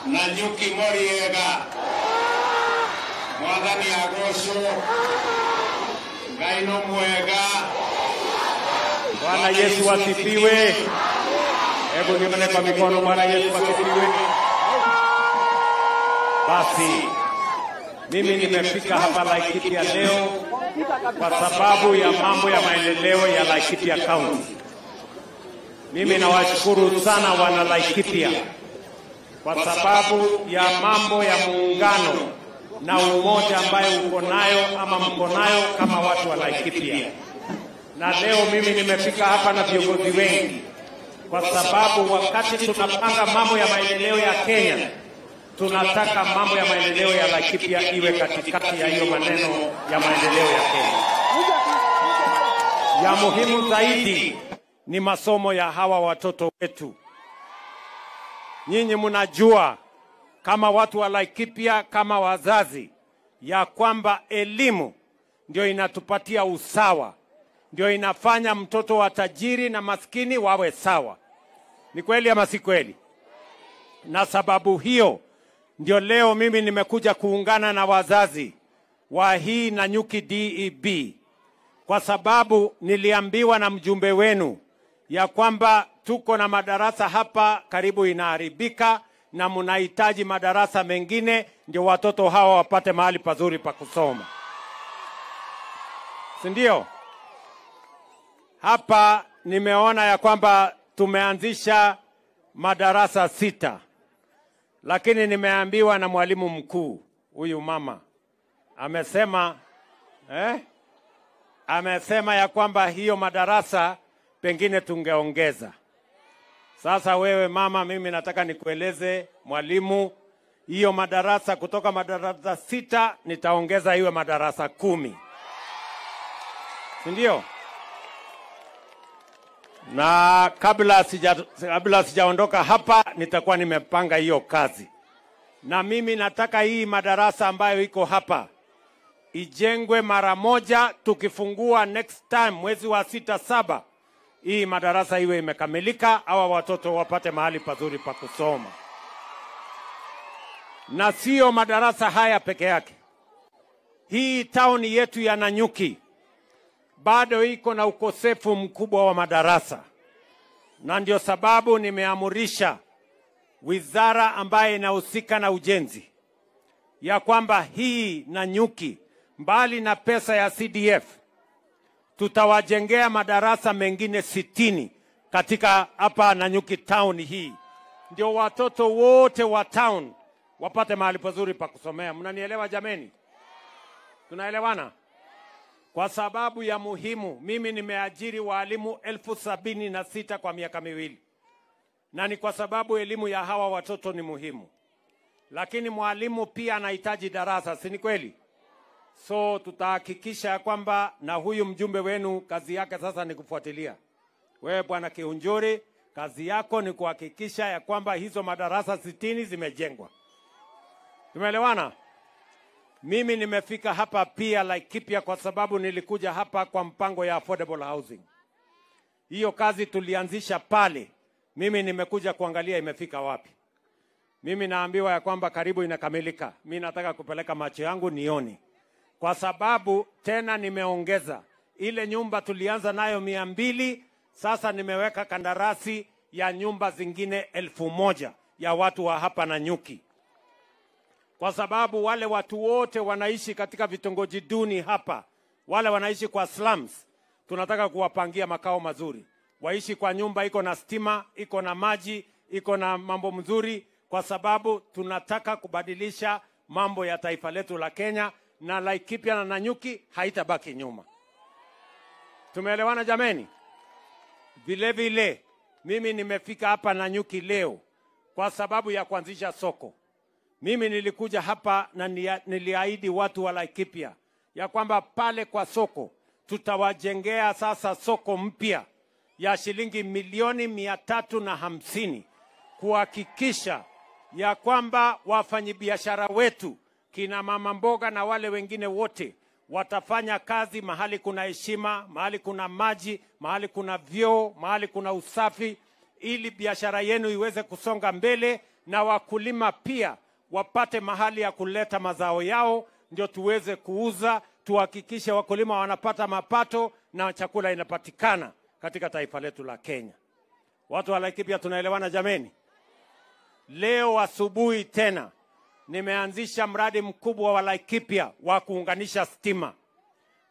Nanyuki Moriega, Mwathani Agosho, Gaino Mwega. Bwana Yesu asifiwe. Hebu nione kwa mikono. Bwana Yesu asifiwe. Basi mimi nimefika hapa Laikipia leo kwa sababu ya mambo ya maendeleo ya Laikipia County. Mimi nawashukuru sana wana Laikipia kwa sababu ya mambo ya muungano na umoja ambayo uko nayo ama mko nayo kama watu wa Laikipia. Na leo mimi nimefika hapa na viongozi wengi kwa sababu wakati tunapanga mambo ya maendeleo ya Kenya, tunataka mambo ya maendeleo ya Laikipia iwe katikati ya hiyo maneno ya maendeleo ya Kenya. Ya muhimu zaidi ni masomo ya hawa watoto wetu. Nyinyi mnajua kama watu wa Laikipia, kama wazazi, ya kwamba elimu ndio inatupatia usawa, ndio inafanya mtoto wa tajiri na maskini wawe sawa. Ni kweli ama si kweli? Na sababu hiyo ndio leo mimi nimekuja kuungana na wazazi wa hii Nanyuki DEB, kwa sababu niliambiwa na mjumbe wenu ya kwamba tuko na madarasa hapa karibu inaharibika na mnahitaji madarasa mengine ndio watoto hawa wapate mahali pazuri pa kusoma. Si ndio? Hapa nimeona ya kwamba tumeanzisha madarasa 6. Lakini nimeambiwa na mwalimu mkuu, huyu mama amesema ya kwamba hiyo madarasa pengine tungeongeza. Sasa wewe mama, mimi nataka nikueleze mwalimu, hiyo madarasa kutoka madarasa 6 nitaongeza iwe madarasa 10. Si ndio? Na kabla sijaondoka hapa nitakuwa nimepanga hiyo kazi. Na mimi nataka hii madarasa ambayo iko hapa ijengwe mara moja, tukifungua next time mwezi wa 6-7 hii madarasa iwe imekamilika, hawa watoto wapate mahali pazuri pa kusoma. Na sio madarasa haya peke yake. Hii town yetu ya Nanyuki bado iko na ukosefu mkubwa wa madarasa. Na ndio sababu nimeamurisha wizara ambaye inahusika na ujenzi ya kwamba hii Nanyuki, mbali na pesa ya CDF, tutawajengea madarasa mengine 60 katika hapa Nanyuki town hii. Ndio watoto wote wa town wapate mahali pazuri pa kusomea. Mnanielewa jameni? Tunaelewana? Kwa sababu ya muhimu, mimi nimeajiri walimu 76,000 kwa miaka 2. Na ni kwa sababu elimu ya hawa watoto ni muhimu. Lakini mwalimu pia anahitaji darasa, si ni kweli? So tutahakikisha kwamba, na huyu mjumbe wenu kazi yake sasa ni kufuatilia. Wewe Bwana Kihunjuri, kazi yako ni kuhakikisha ya kwamba hizo madarasa 60 zimejengwa. Tumeelewana? Mimi nimefika hapa pia Laikipia kwa sababu nilikuja hapa kwa mpango ya affordable housing. Hiyo kazi tulianzisha pale. Mimi nimekuja kuangalia imefika wapi. Mimi naambiwa ya kwamba karibu inakamilika. Mimi nataka kupeleka macho yangu nione. Kwa sababu tena nimeongeza. Ile nyumba tulianza nayo 200, sasa nimeweka kandarasi ya nyumba zingine 1000 ya watu wa hapa Nanyuki. Kwa sababu wale watu wote wanaishi katika vitongoji duni hapa, wale wanaishi kwa slums, tunataka kuwapangia makao mazuri. Waishi kwa nyumba iko na stima, iko na maji, iko na mambo mzuri, kwa sababu tunataka kubadilisha mambo ya taifa letu la Kenya, na Laikipia na Nanyuki haitabaki nyuma. Tumeelewana jameni? Vile vile mimi nimefika hapa Nanyuki leo kwa sababu ya kuanzisha soko. Mimi nilikuja hapa na niliahidi watu wa Laikipia ya kwamba pale kwa soko tutawajengea sasa soko mpya ya shilingi 350,000 kuhakikisha ya kwamba wafanyabiashara wetu, kina mama mboga na wale wengine wote, watafanya kazi mahali kuna heshima, mahali kuna maji, mahali kuna vyoo, mahali kuna usafi, ili biashara yenu iweze kusonga mbele na wakulima pia wapate mahali ya kuleta mazao yao, ndio tuweze kuuza, tuhakikishe wakulima wanapata mapato na chakula inapatikana katika taifa letu la Kenya. Watu wa Laikipia tunaelewana jameni? Leo asubuhi tena nimeanzisha mradi mkubwa wa Laikipia wa kuunganisha stima.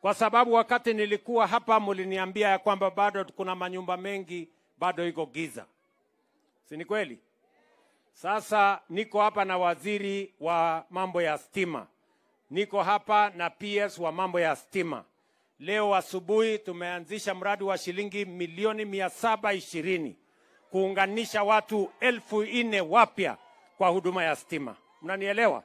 Kwa sababu wakati nilikuwa hapa mliniambia ya kwamba bado kuna manyumba mengi bado iko giza. Si ni kweli? Sasa niko hapa na waziri wa mambo ya stima. Niko hapa na PS wa mambo ya stima. Leo asubuhi tumeanzisha mradi wa shilingi milioni 720 kuunganisha watu 4,000 wapya kwa huduma ya stima. Mnanielewa?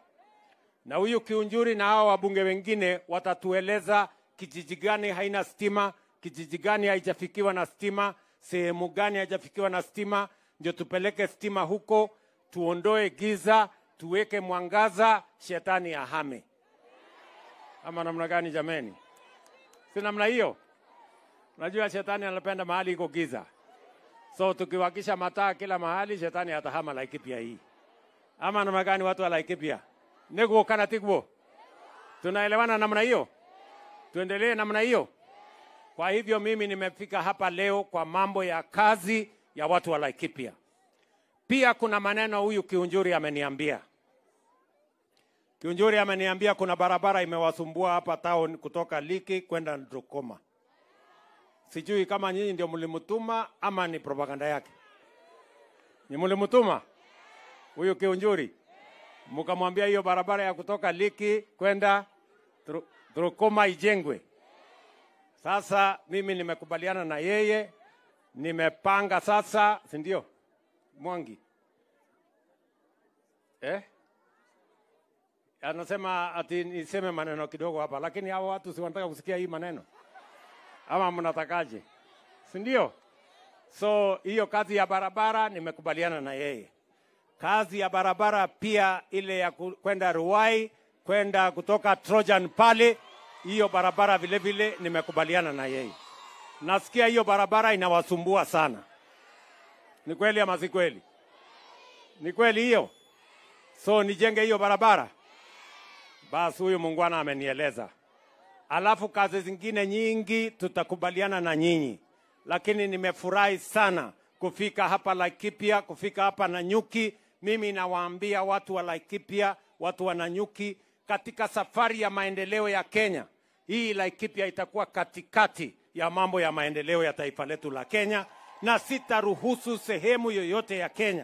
Na huyu Kiunjuri na hao wabunge wengine watatueleza kijiji gani haina stima, kijiji gani haijafikiwa na stima, sehemu gani haijafikiwa na stima, ndio tupeleke stima huko, tuondoe giza, tuweke mwangaza, shetani ahame. Ama namna gani jameni? Si namna hiyo? Unajua shetani anapenda mahali iko giza. So tukiwakisha mataa kila mahali, shetani atahama Laikipia hii. Ama namna gani watu wa Laikipia? Nego kana tikbo. Tunaelewana namna hiyo? Tuendelee namna hiyo? Kwa hivyo mimi nimefika hapa leo kwa mambo ya kazi ya watu wa Laikipia. Pia kuna maneno huyu Kiunjuri ameniambia. Kiunjuri ameniambia kuna barabara imewasumbua hapa town kutoka Liki kwenda Ndrukoma. Sijui kama nyinyi ndio mlimutuma ama ni propaganda yake. Ni mlimutuma? Huyu Kiunjuri. Mkamwambia hiyo barabara ya kutoka Liki kwenda Ndrukoma ijengwe. Sasa mimi nimekubaliana na yeye, nimepanga sasa, si ndio? Mwangi. Anasema ati niseme maneno kidogo hapa, lakini hao watu si wanataka kusikia hii maneno. Ama mnatakaje? Si ndio? So hiyo kazi ya barabara nimekubaliana na yeye. Kazi ya barabara pia ile ya kwenda Ruai, kwenda kutoka Trojan pale, hiyo barabara vile vile nimekubaliana na yeye. Nasikia hiyo barabara inawasumbua sana. Ni kweli ama si kweli? Ni kweli hiyo? So nijenge hiyo barabara? Basi huyu muungwana amenieleza. Alafu kazi zingine nyingi tutakubaliana na nyinyi. Lakini nimefurahi sana kufika hapa Laikipia, kufika hapa Nanyuki. Mimi nawaambia watu wa Laikipia, watu wa Nanyuki, katika safari ya maendeleo ya Kenya, hii Laikipia itakuwa katikati ya mambo ya maendeleo ya taifa letu la Kenya, na sitaruhusu sehemu yoyote ya Kenya